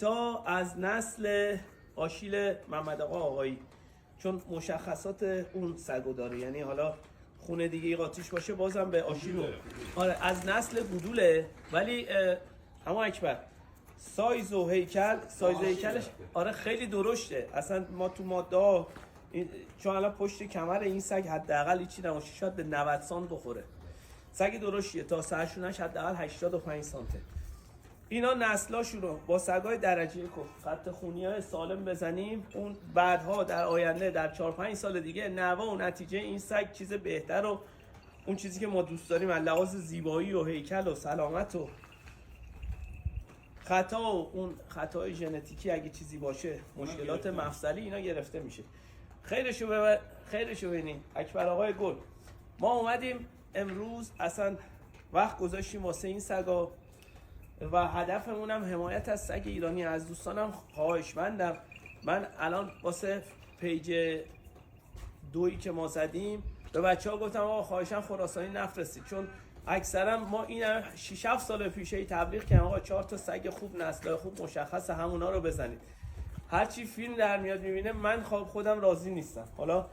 آشیتا از نسل آشیل محمد آقایی، چون مشخصات اون سگو داره، یعنی حالا خونه دیگه قاطیش باشه بازم به آشیل. آره از نسل گودوله. ولی اما اکبر سایز و هیکلش آره خیلی درشته. اصلا ما تو ماده چون الان پشت کمر این سگ حداقل هیچی نباشه شاید به 90 سانت بخوره. سگ درشتیه، تا سرشونش حداقل 85 سانته. اینا نسلاشون رو با سگای درجه یک خط خونی‌های سالم بزنیم، اون بعدها در آینده در 4-5 سال دیگه نوه و نتیجه این سگ چیز بهتر و اون چیزی که ما دوست داریم از لحاظ زیبایی و هیکل و سلامت و خطا و اون خطای ژنتیکی اگه چیزی باشه، مشکلات مفصلی اینا گرفته میشه. خیرشو ببینین اکبر آقای گل. ما اومدیم امروز اصلا وقت گذاشتیم واسه این سگا و هدفمون هم حمایت از سگ ایرانی. از دوستانم خواهشمندم، من الان واسه پیج 2 که ما زدیم به بچه‌ها گفتم آقا خواهشاً خراسانی نفرستید، چون اکثرا ما این 6-7 سال پیشه تبلیغ کردیم آقا 4 تا سگ خوب نسل خوب مشخص همونا رو بزنید. هرچی فیلم در میاد میبینه من خودم راضی نیستم. حالا